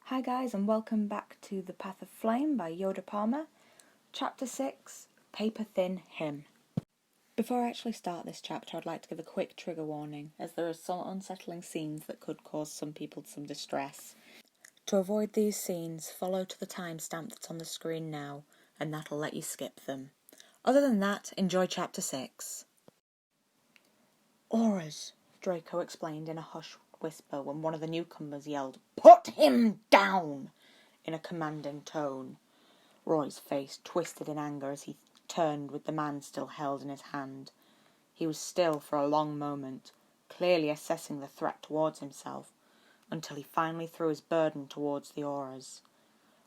Hi guys, and welcome back to The Path of Flame by Yodepalma, Chapter 6, Paper Thin Hymn. Before I actually start this chapter, I'd like to give a quick trigger warning, as there are some unsettling scenes that could cause some people some distress. To avoid these scenes, follow to the timestamp that's on the screen now, and that'll let you skip them. Other than that, enjoy Chapter 6. Auras, Draco explained in a hushed whisper when one of the newcomers yelled, "Put him down!" in a commanding tone. Roy's face twisted in anger as he turned with the man still held in his hand. He was still for a long moment, clearly assessing the threat towards himself, until he finally threw his burden towards the auras.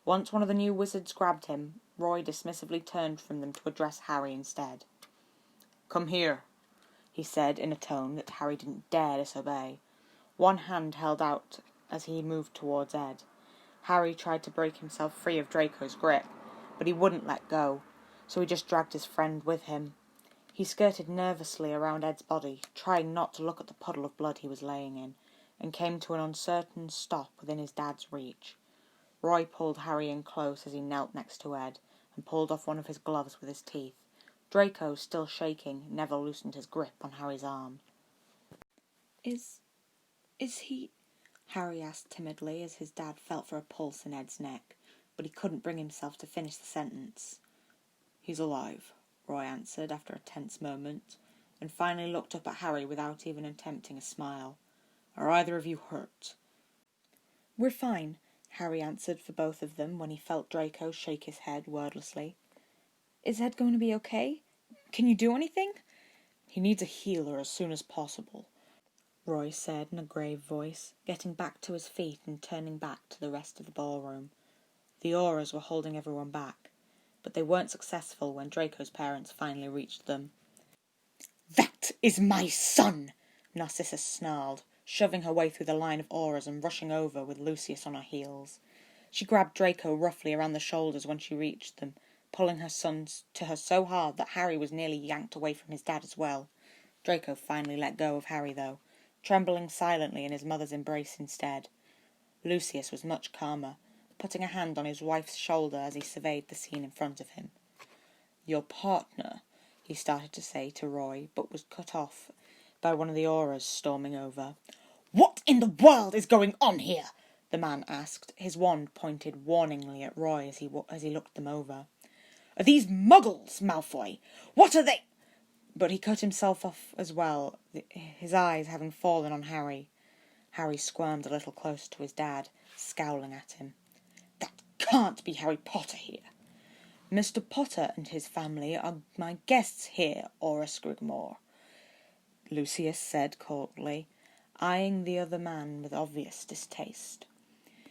Once one of the new wizards grabbed him, Roy dismissively turned from them to address Harry instead. "Come here," he said in a tone that Harry didn't dare disobey. One hand held out as he moved towards Ed. Harry tried to break himself free of Draco's grip, but he wouldn't let go, so he just dragged his friend with him. He skirted nervously around Ed's body, trying not to look at the puddle of blood he was laying in, and came to an uncertain stop within his dad's reach. Roy pulled Harry in close as he knelt next to Ed, and pulled off one of his gloves with his teeth. Draco, still shaking, never loosened his grip on Harry's arm. Is he... Harry asked timidly as his dad felt for a pulse in Ed's neck, but he couldn't bring himself to finish the sentence. "He's alive," Roy answered after a tense moment, and finally looked up at Harry without even attempting a smile. "Are either of you hurt?" "We're fine," Harry answered for both of them when he felt Draco shake his head wordlessly. "Is Ed going to be okay? Can you do anything?" "He needs a healer as soon as possible," Roy said in a grave voice, getting back to his feet and turning back to the rest of the ballroom. The auras were holding everyone back, but they weren't successful when Draco's parents finally reached them. "That is my son!" Narcissa snarled, shoving her way through the line of auras and rushing over with Lucius on her heels. She grabbed Draco roughly around the shoulders when she reached them, pulling her son to her so hard that Harry was nearly yanked away from his dad as well. Draco finally let go of Harry, though, trembling silently in his mother's embrace instead. Lucius was much calmer, putting a hand on his wife's shoulder as he surveyed the scene in front of him. "Your partner," he started to say to Roy, but was cut off by one of the auras storming over. "What in the world is going on here?" the man asked, his wand pointed warningly at Roy as he looked them over. "Are these muggles, Malfoy? What are they—" But he cut himself off as well, his eyes having fallen on Harry. Harry squirmed a little closer to his dad, scowling at him. "That can't be Harry Potter here." "Mr. Potter and his family are my guests here, Aura Scrigmore," Lucius said coldly, eyeing the other man with obvious distaste.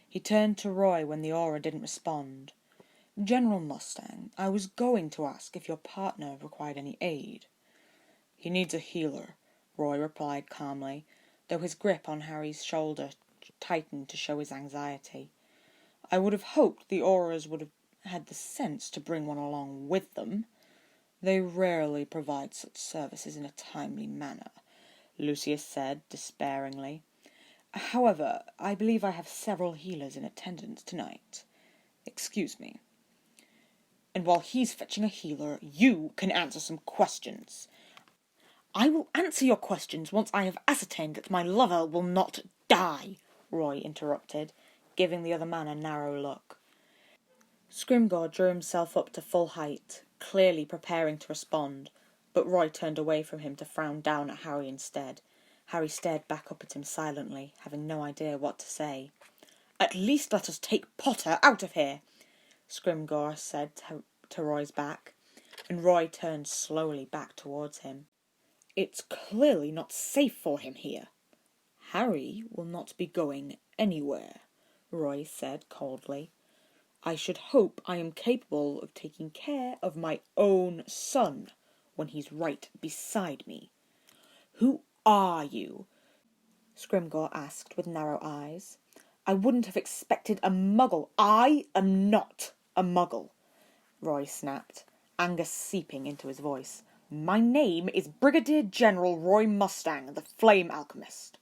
He turned to Roy when the aura didn't respond. "General Mustang, I was going to ask if your partner required any aid." "He needs a healer," Roy replied calmly, though his grip on Harry's shoulder tightened to show his anxiety. "I would have hoped the auras would have had the sense to bring one along with them. They rarely provide such services in a timely manner," Lucius said despairingly. "However, I believe I have several healers in attendance tonight. Excuse me." "And while he's fetching a healer, you can answer some questions." "I will answer your questions once I have ascertained that my lover will not die," Roy interrupted, giving the other man a narrow look. Scrimgeour drew himself up to full height, clearly preparing to respond, but Roy turned away from him to frown down at Harry instead. Harry stared back up at him silently, having no idea what to say. "At least let us take Potter out of here," Scrimgeour said to Roy's back, and Roy turned slowly back towards him. "It's clearly not safe for him here." "Harry will not be going anywhere," Roy said coldly. "I should hope I am capable of taking care of my own son when he's right beside me." "Who are you?" Scrimgeour asked with narrow eyes. "I wouldn't have expected a muggle." "I am not a muggle," Roy snapped, anger seeping into his voice. "My name is Brigadier General Roy Mustang, the Flame Alchemist.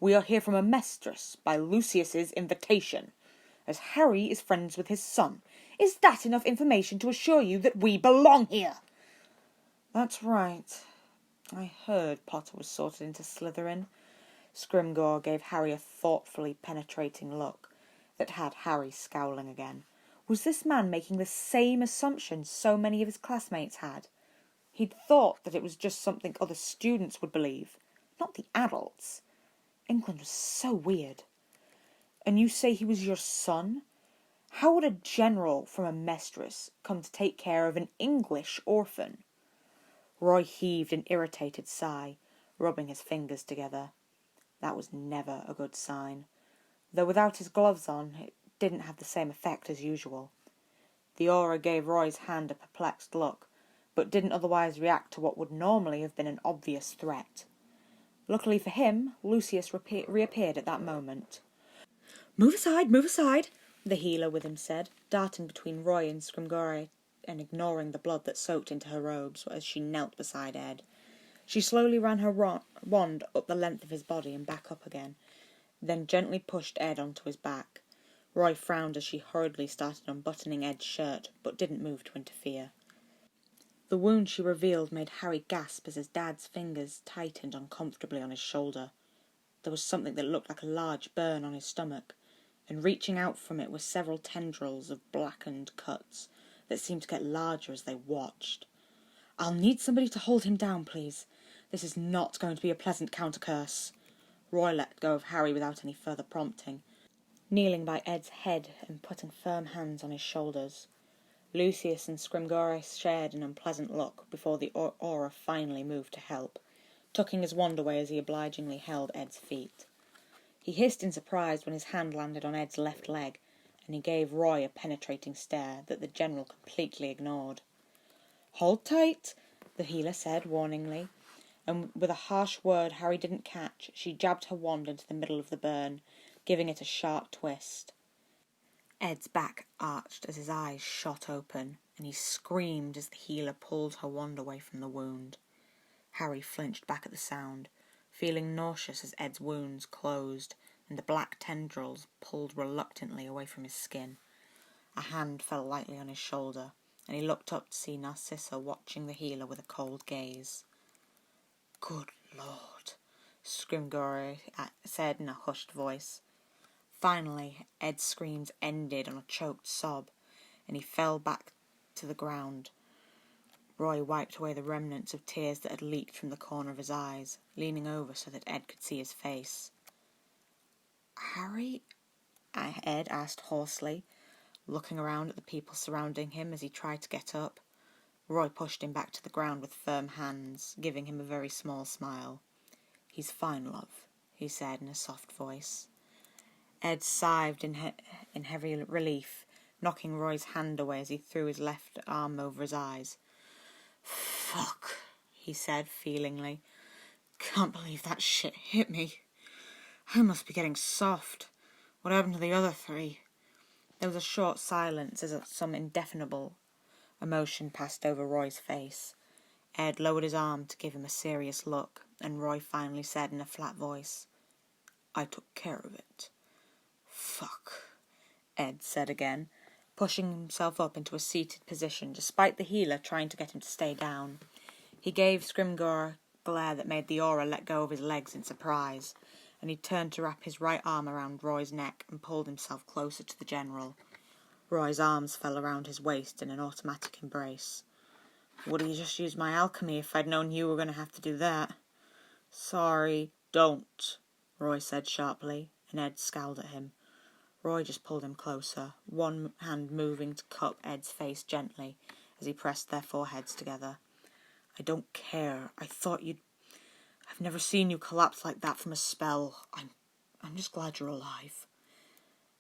We are here from a mistress by Lucius's invitation, as Harry is friends with his son. Is that enough information to assure you that we belong here?" "That's right. I heard Potter was sorted into Slytherin." Scrimgeour gave Harry a thoughtfully penetrating look that had Harry scowling again. Was this man making the same assumptions so many of his classmates had? He'd thought that it was just something other students would believe, not the adults. England was so weird. "And you say he was your son? How would a general from a mistress come to take care of an English orphan?" Roy heaved an irritated sigh, rubbing his fingers together. That was never a good sign. Though without his gloves on, it didn't have the same effect as usual. The aura gave Roy's hand a perplexed look, but didn't otherwise react to what would normally have been an obvious threat. Luckily for him, Lucius reappeared at that moment. Move aside," the healer with him said, darting between Roy and Scrimgeour and ignoring the blood that soaked into her robes as she knelt beside Ed. She slowly ran her wand up the length of his body and back up again, then gently pushed Ed onto his back. Roy frowned as she hurriedly started unbuttoning Ed's shirt, but didn't move to interfere. The wound she revealed made Harry gasp as his dad's fingers tightened uncomfortably on his shoulder. There was something that looked like a large burn on his stomach, and reaching out from it were several tendrils of blackened cuts that seemed to get larger as they watched. "I'll need somebody to hold him down, please. This is not going to be a pleasant counter-curse." Roy let go of Harry without any further prompting, kneeling by Ed's head and putting firm hands on his shoulders. Lucius and Scrimgeour shared an unpleasant look before the aura finally moved to help, tucking his wand away as he obligingly held Ed's feet. He hissed in surprise when his hand landed on Ed's left leg, and he gave Roy a penetrating stare that the general completely ignored. "Hold tight," the healer said warningly, and with a harsh word Harry didn't catch, she jabbed her wand into the middle of the burn, giving it a sharp twist. Ed's back arched as his eyes shot open, and he screamed as the healer pulled her wand away from the wound. Harry flinched back at the sound, feeling nauseous as Ed's wounds closed and the black tendrils pulled reluctantly away from his skin. A hand fell lightly on his shoulder, and he looked up to see Narcissa watching the healer with a cold gaze. "Good Lord," Scrimgeour said in a hushed voice. Finally, Ed's screams ended on a choked sob, and he fell back to the ground. Roy wiped away the remnants of tears that had leaked from the corner of his eyes, leaning over so that Ed could see his face. "Harry?" Ed asked hoarsely, looking around at the people surrounding him as he tried to get up. Roy pushed him back to the ground with firm hands, giving him a very small smile. "He's fine, love," he said in a soft voice. Ed sighed in heavy relief, knocking Roy's hand away as he threw his left arm over his eyes. "Fuck," he said feelingly. "Can't believe that shit hit me. I must be getting soft. What happened to the other three?" There was a short silence as some indefinable emotion passed over Roy's face. Ed lowered his arm to give him a serious look, and Roy finally said in a flat voice, "I took care of it." "Fuck," Ed said again, pushing himself up into a seated position despite the healer trying to get him to stay down. He gave Scrimgeour a glare that made the aura let go of his legs in surprise, and he turned to wrap his right arm around Roy's neck and pulled himself closer to the general. Roy's arms fell around his waist in an automatic embrace. "Would have just used my alchemy if I'd known you were going to have to do that." "Sorry, don't," Roy said sharply, and Ed scowled at him. Roy just pulled him closer, one hand moving to cup Ed's face gently as he pressed their foreheads together. "I don't care. I've never seen you collapse like that from a spell. I'm just glad you're alive."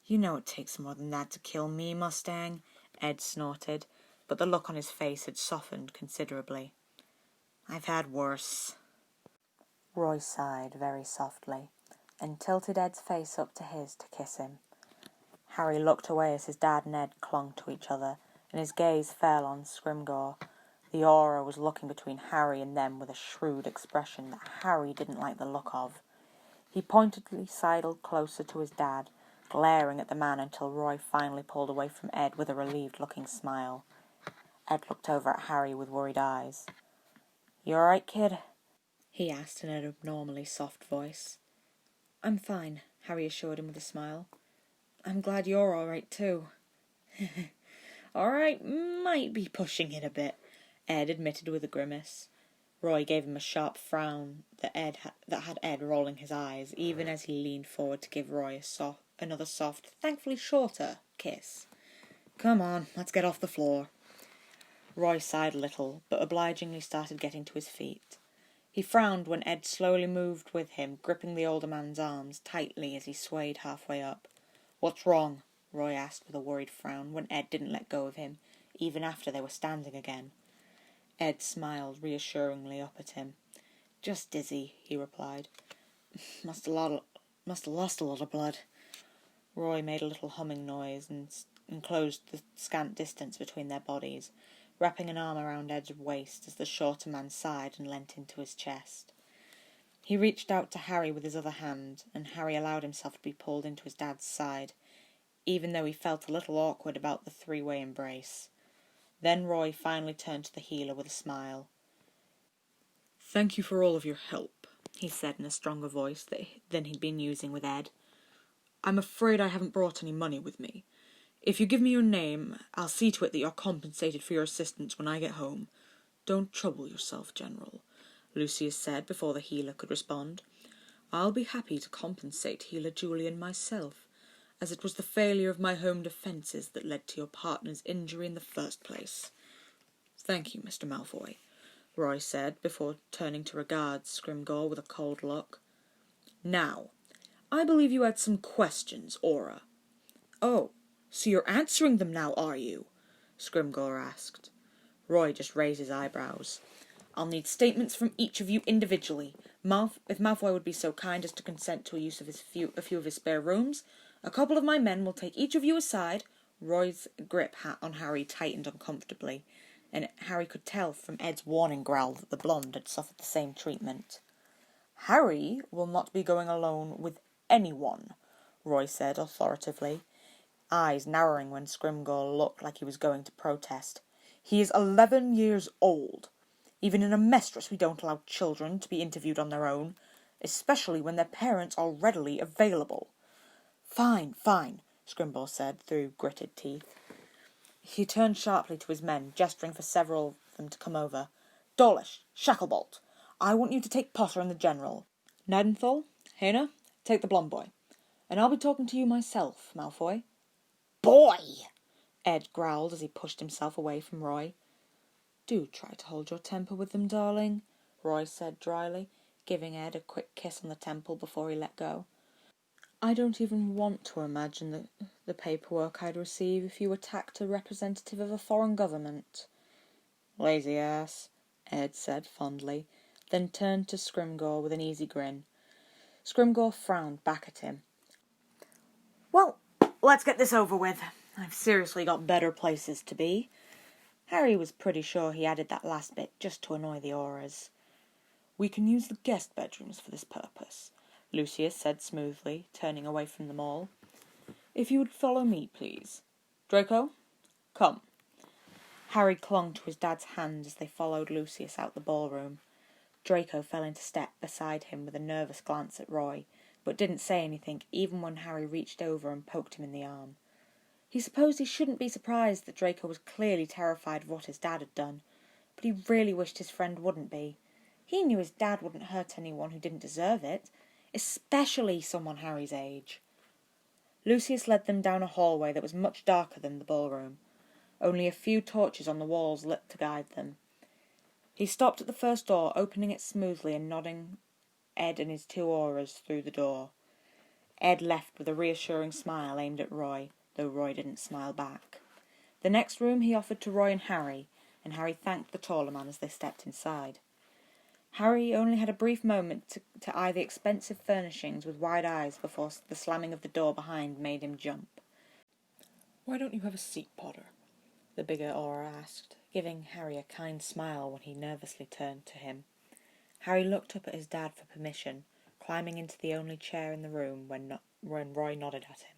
"You know it takes more than that to kill me, Mustang," Ed snorted, but the look on his face had softened considerably. "I've had worse." Roy sighed very softly and tilted Ed's face up to his to kiss him. Harry looked away as his dad and Ed clung to each other, and his gaze fell on Scrimgeour. The aura was looking between Harry and them with a shrewd expression that Harry didn't like the look of. He pointedly sidled closer to his dad, glaring at the man until Roy finally pulled away from Ed with a relieved-looking smile. Ed looked over at Harry with worried eyes. "You all right, kid?" he asked in an abnormally soft voice. "I'm fine," Harry assured him with a smile. "I'm glad you're all right, too." "All right, might be pushing it a bit," Ed admitted with a grimace. Roy gave him a sharp frown that had Ed rolling his eyes, even as he leaned forward to give Roy another soft, thankfully shorter, kiss. "Come on, let's get off the floor." Roy sighed a little, but obligingly started getting to his feet. He frowned when Ed slowly moved with him, gripping the older man's arms tightly as he swayed halfway up. "What's wrong?" Roy asked with a worried frown when Ed didn't let go of him, even after they were standing again. Ed smiled reassuringly up at him. "Just dizzy," he replied. Must have lost a lot of blood." Roy made a little humming noise and enclosed the scant distance between their bodies, wrapping an arm around Ed's waist as the shorter man sighed and leant into his chest. He reached out to Harry with his other hand, and Harry allowed himself to be pulled into his dad's side, even though he felt a little awkward about the three-way embrace. Then Roy finally turned to the healer with a smile. "Thank you for all of your help," he said in a stronger voice than he'd been using with Ed. "I'm afraid I haven't brought any money with me. If you give me your name, I'll see to it that you're compensated for your assistance when I get home." "Don't trouble yourself, General," Lucius said before the healer could respond. "I'll be happy to compensate Healer Julian myself, as it was the failure of my home defences that led to your partner's injury in the first place." "Thank you, Mr. Malfoy," Roy said, before turning to regard Scrimgeour with a cold look. "Now, I believe you had some questions, Aura." "Oh, so you're answering them now, are you?" Scrimgeour asked. Roy just raised his eyebrows. "I'll need statements from each of you individually. If Malfoy would be so kind as to consent to a use of a few of his spare rooms, a couple of my men will take each of you aside." Roy's grip on Harry tightened uncomfortably, and Harry could tell from Ed's warning growl that the blonde had suffered the same treatment. "Harry will not be going alone with anyone," Roy said authoritatively, eyes narrowing when Scrimgeour looked like he was going to protest. "He is 11 years old. Even in a mistress we don't allow children to be interviewed on their own, especially when their parents are readily available." Fine, Scrimgeour said through gritted teeth. He turned sharply to his men, gesturing for several of them to come over. "Dawlish, Shacklebolt, I want you to take Potter and the General. Nidenthal, Hayner, take the blonde boy. And I'll be talking to you myself, Malfoy." "Boy!" Ed growled as he pushed himself away from Roy. "Do try to hold your temper with them, darling," Roy said dryly, giving Ed a quick kiss on the temple before he let go. "I don't even want to imagine the paperwork I'd receive if you attacked a representative of a foreign government." "Lazy ass," Ed said fondly, then turned to Scrimgeour with an easy grin. Scrimgeour frowned back at him. "Well, let's get this over with. I've seriously got better places to be." Harry was pretty sure he added that last bit just to annoy the Auras. "We can use the guest bedrooms for this purpose," Lucius said smoothly, turning away from them all. "If you would follow me, please. Draco, come." Harry clung to his dad's hand as they followed Lucius out the ballroom. Draco fell into step beside him with a nervous glance at Roy, but didn't say anything even when Harry reached over and poked him in the arm. He supposed he shouldn't be surprised that Draco was clearly terrified of what his dad had done, but he really wished his friend wouldn't be. He knew his dad wouldn't hurt anyone who didn't deserve it, especially someone Harry's age. Lucius led them down a hallway that was much darker than the ballroom. Only a few torches on the walls lit to guide them. He stopped at the first door, opening it smoothly and nodding Ed and his two Auras through the door. Ed left with a reassuring smile aimed at Roy, though Roy didn't smile back. The next room he offered to Roy and Harry thanked the taller man as they stepped inside. Harry only had a brief moment to eye the expensive furnishings with wide eyes before the slamming of the door behind made him jump. "Why don't you have a seat, Potter?" the bigger Aura asked, giving Harry a kind smile when he nervously turned to him. Harry looked up at his dad for permission, climbing into the only chair in the room when Roy nodded at him.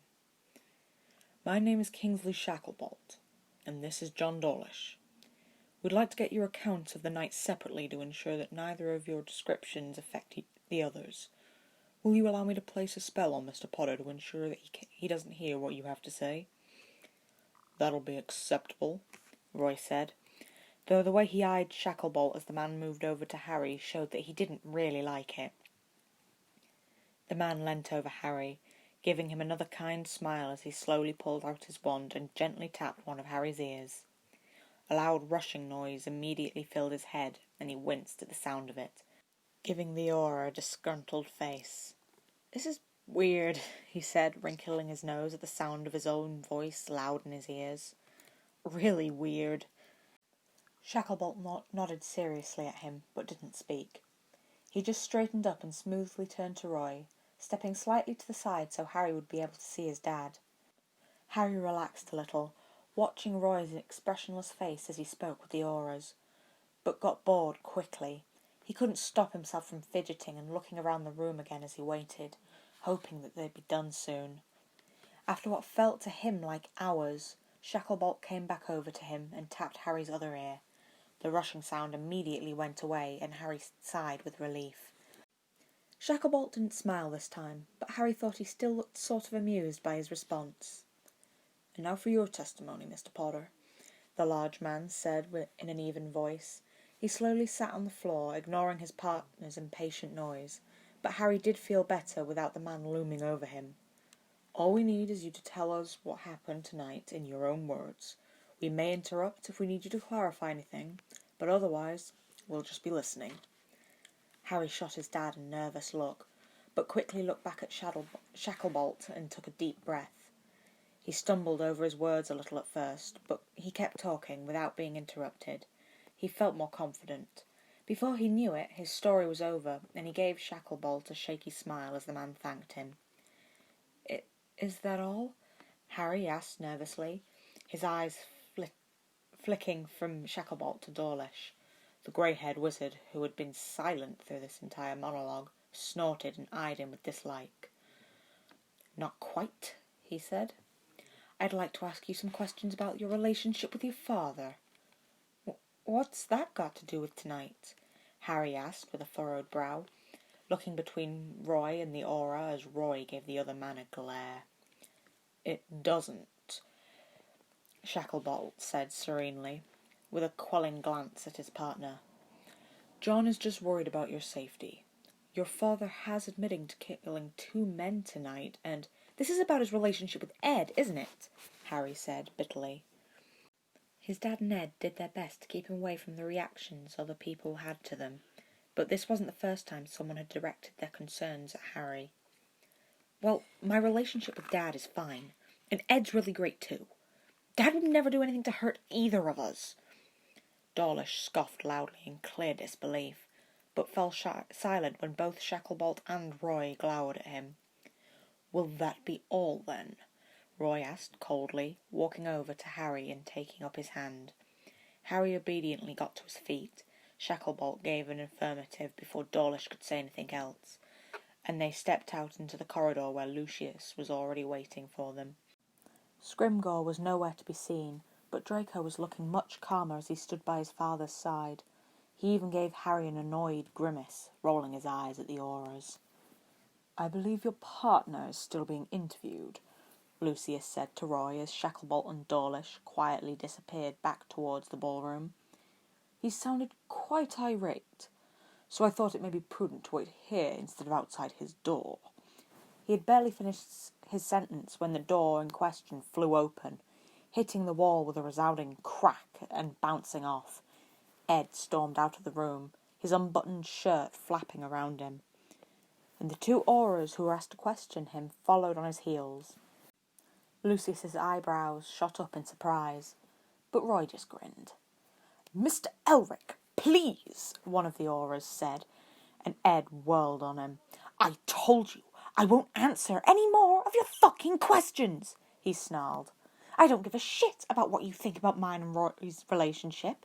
My name is Kingsley Shacklebolt, and this is John Dawlish. We'd like to get your accounts of the night separately to ensure that neither of your descriptions affect the others. Will you allow me to place a spell on Mr. Potter to ensure that he doesn't hear what you have to say? That'll be acceptable, Roy said, though the way he eyed Shacklebolt as the man moved over to Harry showed that he didn't really like it. The man leant over Harry, giving him another kind smile as he slowly pulled out his wand and gently tapped one of Harry's ears. A loud rushing noise immediately filled his head, and he winced at the sound of it, giving the aura a disgruntled face. "This is weird," he said, wrinkling his nose at the sound of his own voice loud in his ears. "Really weird." Shacklebolt nodded seriously at him, but didn't speak. He just straightened up and smoothly turned to Roy, stepping slightly to the side so Harry would be able to see his dad. Harry relaxed a little, watching Roy's expressionless face as he spoke with the auras, but got bored quickly. He couldn't stop himself from fidgeting and looking around the room again as he waited, hoping that they'd be done soon. After what felt to him like hours, Shacklebolt came back over to him and tapped Harry's other ear. The rushing sound immediately went away, and Harry sighed with relief. Shacklebolt didn't smile this time, but Harry thought he still looked sort of amused by his response. "And now for your testimony, Mr. Potter," the large man said in an even voice. He slowly sat on the floor, ignoring his partner's impatient noise, but Harry did feel better without the man looming over him. "All we need is you to tell us what happened tonight in your own words. We may interrupt if we need you to clarify anything, but otherwise we'll just be listening." Harry shot his dad a nervous look, but quickly looked back at Shacklebolt and took a deep breath. He stumbled over his words a little at first, but he kept talking without being interrupted. He felt more confident. Before he knew it, his story was over, and he gave Shacklebolt a shaky smile as the man thanked him. "Is that all?" Harry asked nervously, his eyes flicking from Shacklebolt to Dawlish. The grey-haired wizard, who had been silent through this entire monologue, snorted and eyed him with dislike. "Not quite," he said. "I'd like to ask you some questions about your relationship with your father." "What's that got to do with tonight?" Harry asked with a furrowed brow, looking between Roy and the aura as Roy gave the other man a glare. "It doesn't," Shacklebolt said serenely, with a quelling glance at his partner. "John is just worried about your safety. Your father has admitted to killing 2 men tonight, and—" "This is about his relationship with Ed, isn't it?" Harry said bitterly. His dad and Ed did their best to keep him away from the reactions other people had to them, but this wasn't the first time someone had directed their concerns at Harry. "Well, my relationship with Dad is fine, and Ed's really great too. Dad would never do anything to hurt either of us." Dawlish scoffed loudly in clear disbelief, but fell silent when both Shacklebolt and Roy glowered at him. "Will that be all, then?" Roy asked coldly, walking over to Harry and taking up his hand. Harry obediently got to his feet. Shacklebolt gave an affirmative before Dawlish could say anything else, and they stepped out into the corridor where Lucius was already waiting for them. Scrimgeour was nowhere to be seen, but Draco was looking much calmer as he stood by his father's side. He even gave Harry an annoyed grimace, rolling his eyes at the auras. "I believe your partner is still being interviewed," Lucius said to Roy as Shacklebolt and Dawlish quietly disappeared back towards the ballroom. "He sounded quite irate, so I thought it may be prudent to wait here instead of outside his door." He had barely finished his sentence when the door in question flew open, hitting the wall with a resounding crack and bouncing off. Ed stormed out of the room, his unbuttoned shirt flapping around him, and the 2 auras who were asked to question him followed on his heels. Lucius's eyebrows shot up in surprise, but Roy just grinned. "Mr. Elric, please," one of the auras said, and Ed whirled on him. "I told you I won't answer any more of your fucking questions," he snarled. "I don't give a shit about what you think about mine and Roy's relationship,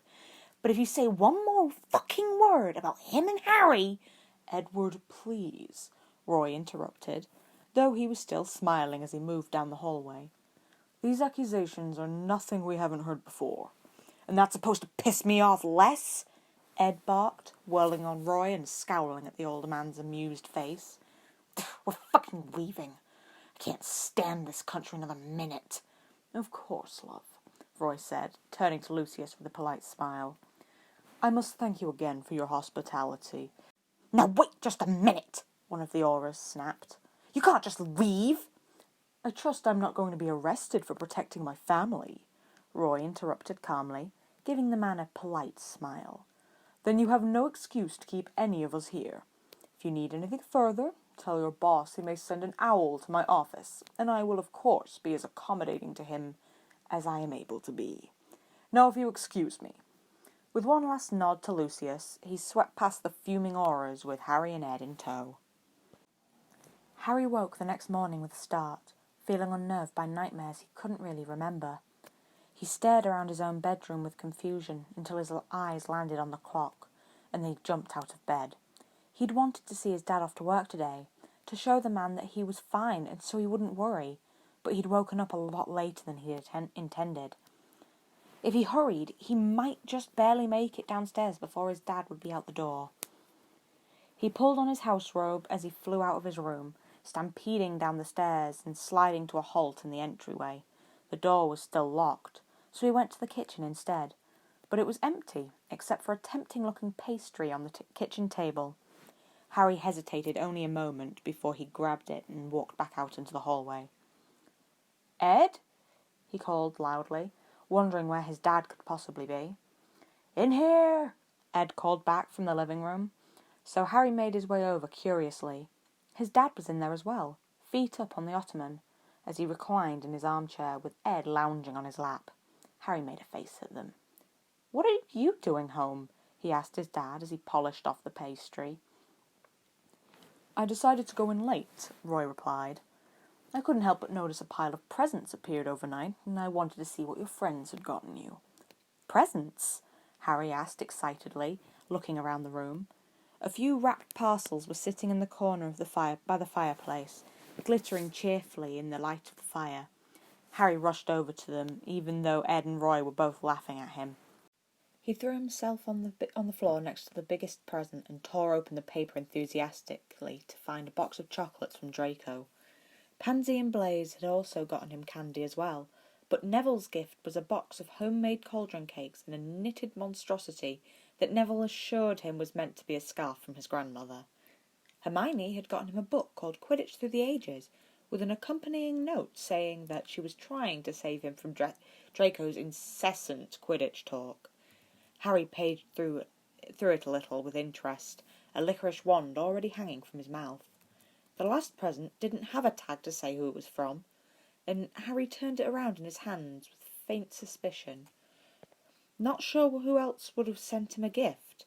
but if you say one more fucking word about him and Harry—" "Edward, please," Roy interrupted, though he was still smiling as he moved down the hallway. These accusations are nothing we haven't heard before. And that's supposed to piss me off less? Ed barked, whirling on Roy and scowling at the older man's amused face. We're fucking leaving. I can't stand this country another minute. Of course, love, Roy said, turning to Lucius with a polite smile. I must thank you again for your hospitality. Now wait just a minute, one of the Auras snapped. You can't just leave. I trust I'm not going to be arrested for protecting my family, Roy interrupted calmly, giving the man a polite smile. Then you have no excuse to keep any of us here. If you need anything further, tell your boss he may send an owl to my office, and I will of course be as accommodating to him as I am able to be. Now if you excuse me. With one last nod to Lucius, he swept past the fuming Auras with Harry and Ed in tow. Harry woke the next morning with a start, feeling unnerved by nightmares he couldn't really remember. He stared around his own bedroom with confusion until his eyes landed on the clock, and then he jumped out of bed. He'd wanted to see his dad off to work today, to show the man that he was fine and so he wouldn't worry, but he'd woken up a lot later than he had intended. If he hurried, he might just barely make it downstairs before his dad would be out the door. He pulled on his house robe as he flew out of his room, stampeding down the stairs and sliding to a halt in the entryway. The door was still locked, so he went to the kitchen instead, but it was empty, except for a tempting-looking pastry on the kitchen table. Harry hesitated only a moment before he grabbed it and walked back out into the hallway. Ed? He called loudly, wondering where his dad could possibly be. In here! Ed called back from the living room, so Harry made his way over curiously. His dad was in there as well, feet up on the ottoman, as he reclined in his armchair with Ed lounging on his lap. Harry made a face at them. What are you doing home? He asked his dad as he polished off the pastry. I decided to go in late, Roy replied. I couldn't help but notice a pile of presents appeared overnight, and I wanted to see what your friends had gotten you. Presents? Harry asked excitedly, looking around the room. A few wrapped parcels were sitting in the corner of the fire by the fireplace, glittering cheerfully in the light of the fire. Harry rushed over to them, even though Ed and Roy were both laughing at him. He threw himself on the floor next to the biggest present and tore open the paper enthusiastically to find a box of chocolates from Draco. Pansy and Blaze had also gotten him candy as well, but Neville's gift was a box of homemade cauldron cakes in a knitted monstrosity that Neville assured him was meant to be a scarf from his grandmother. Hermione had gotten him a book called Quidditch Through the Ages, with an accompanying note saying that she was trying to save him from Draco's incessant Quidditch talk. Harry paged through it a little with interest, a licorice wand already hanging from his mouth. The last present didn't have a tag to say who it was from, and Harry turned it around in his hands with faint suspicion. Not sure who else would have sent him a gift.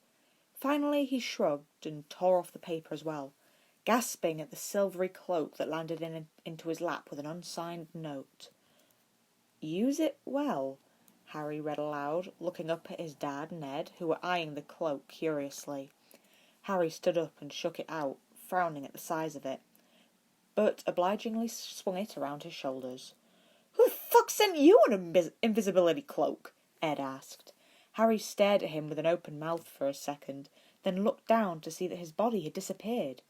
Finally he shrugged and tore off the paper as well, gasping at the silvery cloak that landed into his lap with an unsigned note. Use it well, Harry read aloud, looking up at his dad and Ed, who were eyeing the cloak curiously. Harry stood up and shook it out, frowning at the size of it, but obligingly swung it around his shoulders. Who the fuck sent you an invisibility cloak? Ed asked. Harry stared at him with an open mouth for a second, then looked down to see that his body had disappeared.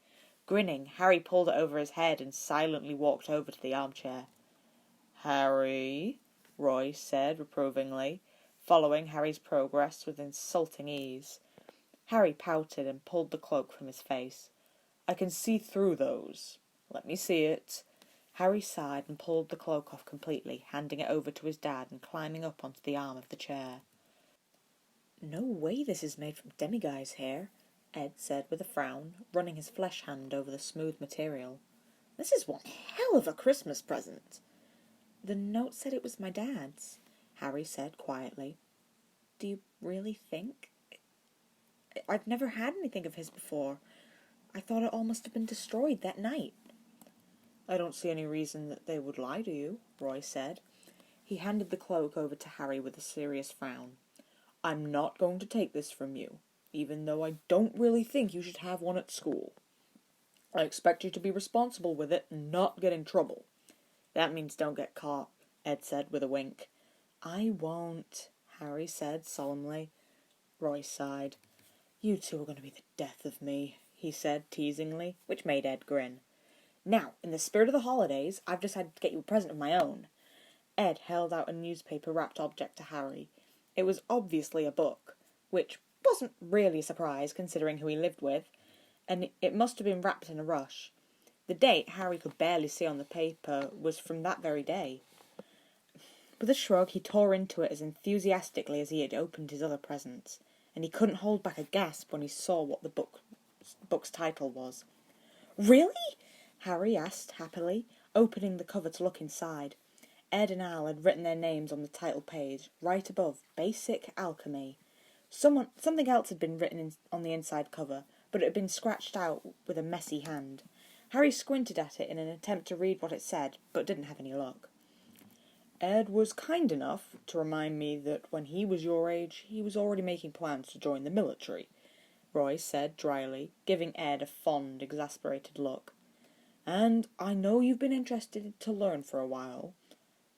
Grinning, Harry pulled it over his head and silently walked over to the armchair. Harry, Roy said reprovingly, following Harry's progress with insulting ease. Harry pouted and pulled the cloak from his face. I can see through those. Let me see it. Harry sighed and pulled the cloak off completely, handing it over to his dad and climbing up onto the arm of the chair. No way this is made from demiguy's hair, Ed said with a frown, running his flesh hand over the smooth material. This is one hell of a Christmas present. The note said it was my dad's, Harry said quietly. Do you really think? I've never had anything of his before. I thought it all must have been destroyed that night. I don't see any reason that they would lie to you, Roy said. He handed the cloak over to Harry with a serious frown. I'm not going to take this from you, even though I don't really think you should have one at school. I expect you to be responsible with it and not get in trouble. That means don't get caught, Ed said with a wink. I won't, Harry said solemnly. Roy sighed. You two are going to be the death of me, he said teasingly, which made Ed grin. Now, in the spirit of the holidays, I've decided to get you a present of my own. Ed held out a newspaper-wrapped object to Harry. It was obviously a book, which wasn't really a surprise considering who he lived with, and it must have been wrapped in a rush. The date Harry could barely see on the paper was from that very day. With a shrug, he tore into it as enthusiastically as he had opened his other presents, and he couldn't hold back a gasp when he saw what the book's title was. Really? Harry asked happily, opening the cover to look inside. Ed and Al had written their names on the title page, right above Basic Alchemy. Something else had been written on the inside cover, but it had been scratched out with a messy hand. Harry squinted at it in an attempt to read what it said, but didn't have any luck. Ed was kind enough to remind me that when he was your age, he was already making plans to join the military, Roy said dryly, giving Ed a fond, exasperated look. And I know you've been interested to learn for a while.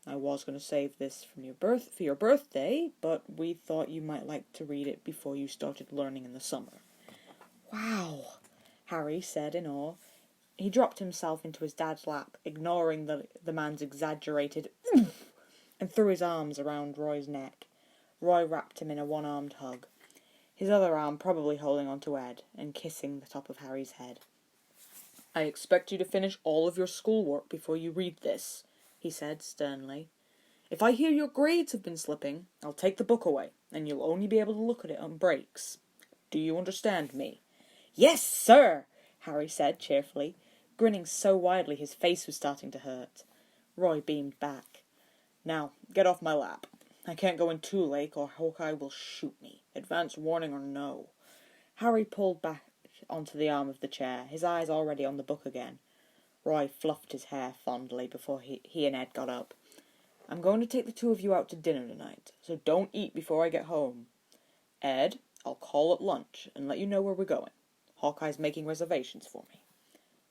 I was going to save this for your birthday, but we thought you might like to read it before you started learning in the summer. Wow, Harry said in awe. He dropped himself into his dad's lap, ignoring the man's exaggerated oomph, and threw his arms around Roy's neck. Roy wrapped him in a one-armed hug, his other arm probably holding onto Ed and kissing the top of Harry's head. I expect you to finish all of your schoolwork before you read this, he said sternly. If I hear your grades have been slipping, I'll take the book away, and you'll only be able to look at it on breaks. Do you understand me? Yes, sir, Harry said cheerfully, grinning so widely his face was starting to hurt. Roy beamed back. Now, get off my lap. I can't go in too late or Hawkeye will shoot me, advance warning or no. Harry pulled back onto the arm of the chair, his eyes already on the book again. Roy fluffed his hair fondly before he and Ed got up. I'm going to take the two of you out to dinner tonight, so don't eat before I get home. Ed, I'll call at lunch and let you know where we're going. Hawkeye's making reservations for me.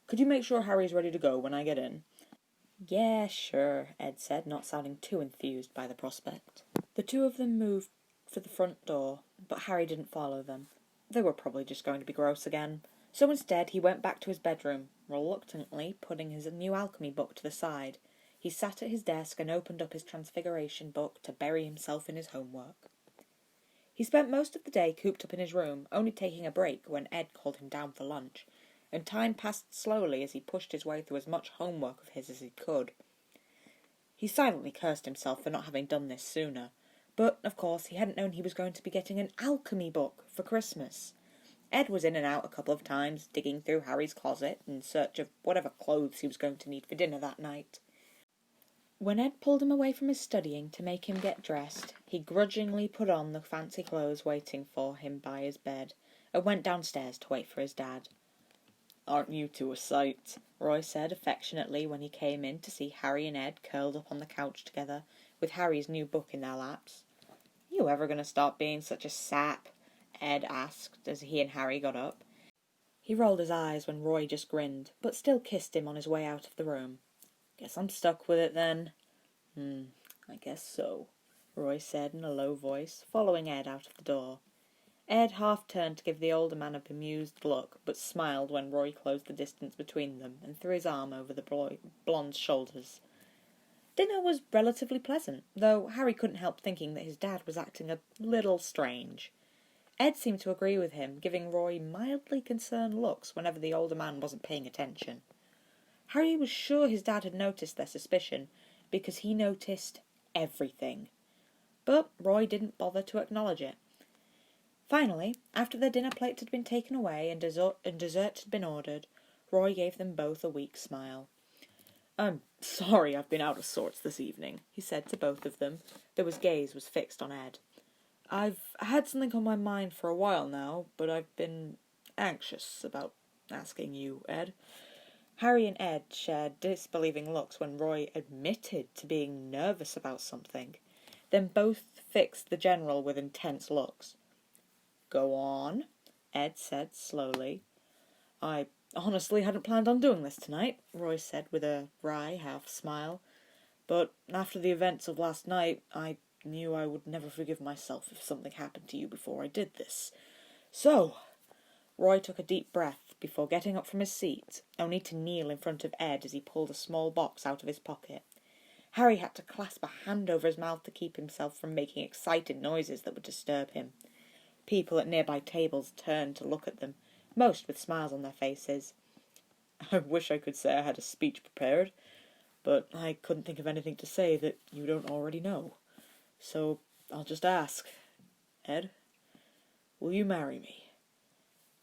Could you make sure Harry's ready to go when I get in? Yeah, sure, Ed said, not sounding too enthused by the prospect. The two of them moved for the front door, but Harry didn't follow them. They were probably just going to be gross again. So instead he went back to his bedroom, reluctantly putting his new alchemy book to the side. He sat at his desk and opened up his Transfiguration book to bury himself in his homework. He spent most of the day cooped up in his room, only taking a break when Ed called him down for lunch, and time passed slowly as he pushed his way through as much homework of his as he could. He silently cursed himself for not having done this sooner, but, of course, he hadn't known he was going to be getting an alchemy book for Christmas. Ed was in and out a couple of times, digging through Harry's closet in search of whatever clothes he was going to need for dinner that night. When Ed pulled him away from his studying to make him get dressed, he grudgingly put on the fancy clothes waiting for him by his bed, and went downstairs to wait for his dad. Aren't you two a sight? Roy said affectionately when he came in to see Harry and Ed curled up on the couch together, with Harry's new book in their laps. You ever going to stop being such a sap? Ed asked as he and Harry got up. He rolled his eyes when Roy just grinned, but still kissed him on his way out of the room. Guess I'm stuck with it then. I guess so, Roy said in a low voice, following Ed out of the door. Ed half turned to give the older man a bemused look, but smiled when Roy closed the distance between them and threw his arm over the blonde's shoulders. Dinner was relatively pleasant, though Harry couldn't help thinking that his dad was acting a little strange. Ed seemed to agree with him, giving Roy mildly concerned looks whenever the older man wasn't paying attention. Harry was sure his dad had noticed their suspicion, because he noticed everything. But Roy didn't bother to acknowledge it. Finally, after their dinner plates had been taken away and dessert had been ordered, Roy gave them both a weak smile. I'm sorry I've been out of sorts this evening, he said to both of them, though his gaze was fixed on Ed. I've had something on my mind for a while now, but I've been anxious about asking you, Ed. Harry and Ed shared disbelieving looks when Roy admitted to being nervous about something, then both fixed the General with intense looks. Go on, Ed said slowly. I honestly hadn't planned on doing this tonight, Roy said with a wry half-smile, But after the events of last night, I knew I would never forgive myself if something happened to you before I did this. So, Roy took a deep breath before getting up from his seat, only to kneel in front of Ed as he pulled a small box out of his pocket. Harry had to clasp a hand over his mouth to keep himself from making excited noises that would disturb him. People at nearby tables turned to look at them, most with smiles on their faces. I wish I could say I had a speech prepared, but I couldn't think of anything to say that you don't already know. So I'll just ask, Ed, will you marry me?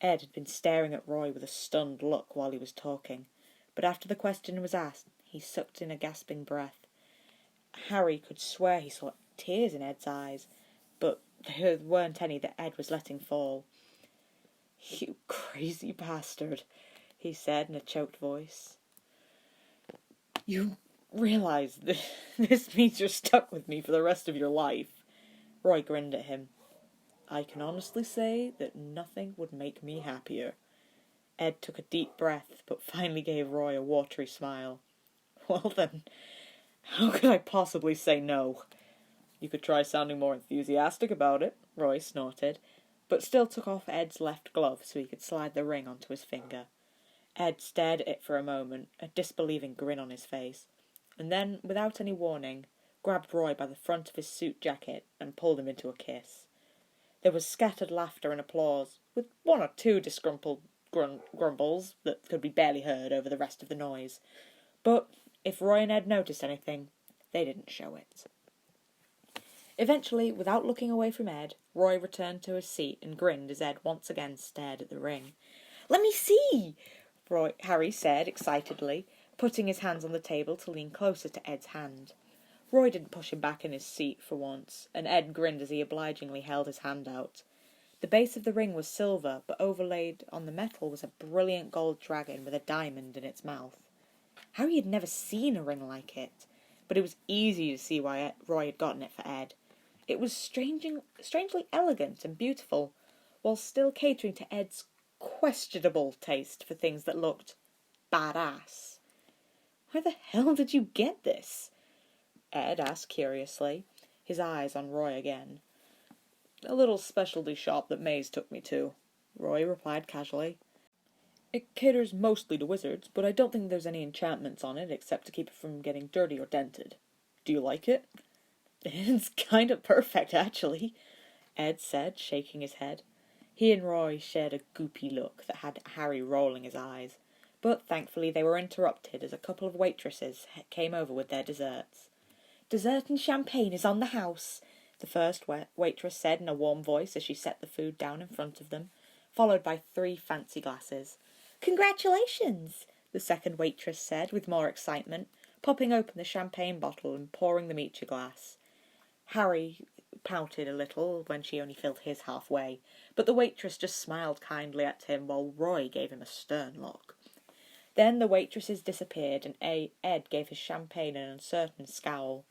Ed had been staring at Roy with a stunned look while he was talking, but after the question was asked, he sucked in a gasping breath. Harry could swear he saw tears in Ed's eyes, but there weren't any that Ed was letting fall. "You crazy bastard," he said in a choked voice. "You realise this means you're stuck with me for the rest of your life?" Roy grinned at him. "I can honestly say that nothing would make me happier." Ed took a deep breath, but finally gave Roy a watery smile. "Well then, how could I possibly say no?" "You could try sounding more enthusiastic about it," Roy snorted, but still took off Ed's left glove so he could slide the ring onto his finger. Ed stared at it for a moment, a disbelieving grin on his face, and then, without any warning, grabbed Roy by the front of his suit jacket and pulled him into a kiss. There was scattered laughter and applause, with one or two disgruntled grumbles that could be barely heard over the rest of the noise. But if Roy and Ed noticed anything, they didn't show it. Eventually, without looking away from Ed, Roy returned to his seat and grinned as Ed once again stared at the ring. "Let me see!" Harry said excitedly, putting his hands on the table to lean closer to Ed's hand. Roy didn't push him back in his seat for once, and Ed grinned as he obligingly held his hand out. The base of the ring was silver, but overlaid on the metal was a brilliant gold dragon with a diamond in its mouth. Harry had never seen a ring like it, but it was easy to see why Roy had gotten it for Ed. It was strangely elegant and beautiful, while still catering to Ed's questionable taste for things that looked badass. "Where the hell did you get this?" Ed asked curiously, his eyes on Roy again. "A little specialty shop that Maze took me to," Roy replied casually. "It caters mostly to wizards, but I don't think there's any enchantments on it except to keep it from getting dirty or dented. Do you like it?" "It's kind of perfect, actually," Ed said, shaking his head. He and Roy shared a goopy look that had Harry rolling his eyes, but thankfully they were interrupted as a couple of waitresses came over with their desserts. "Dessert and champagne is on the house," the first waitress said in a warm voice as she set the food down in front of them, followed by 3 fancy glasses. "Congratulations," the second waitress said with more excitement, popping open the champagne bottle and pouring them each a glass. Harry pouted a little when she only filled his halfway, but the waitress just smiled kindly at him while Roy gave him a stern look. Then the waitresses disappeared and Ed gave his champagne an uncertain scowl.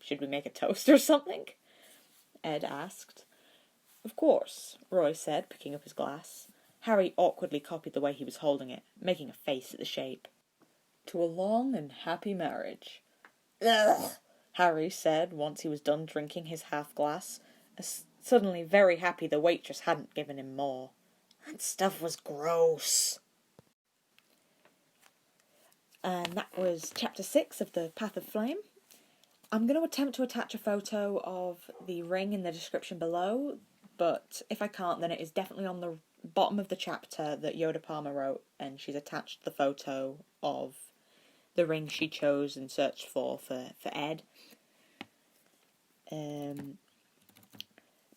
"Should we make a toast or something?" Ed asked. "Of course," Roy said, picking up his glass. Harry awkwardly copied the way he was holding it, making a face at the shape. "To a long and happy marriage." "Ugh," Harry said once he was done drinking his half-glass, suddenly very happy the waitress hadn't given him more. "That stuff was gross." And that was Chapter 6 of The Path of Flame. I'm going to attempt to attach a photo of the ring in the description below, but if I can't, then it is definitely on the bottom of the chapter that Yodepalma wrote, and she's attached the photo of the ring she chose and searched for Ed.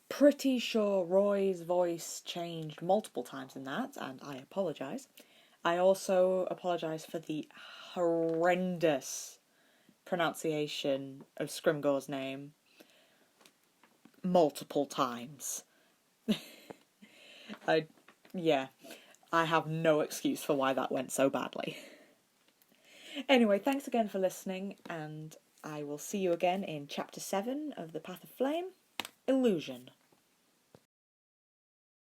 Pretty sure Roy's voice changed multiple times in that, and I apologise. I also apologise for the horrendous pronunciation of Scrimgeour's name multiple times. I have no excuse for why that went so badly. Anyway, thanks again for listening, and I will see you again in Chapter 7 of The Path of Flame, Illusion.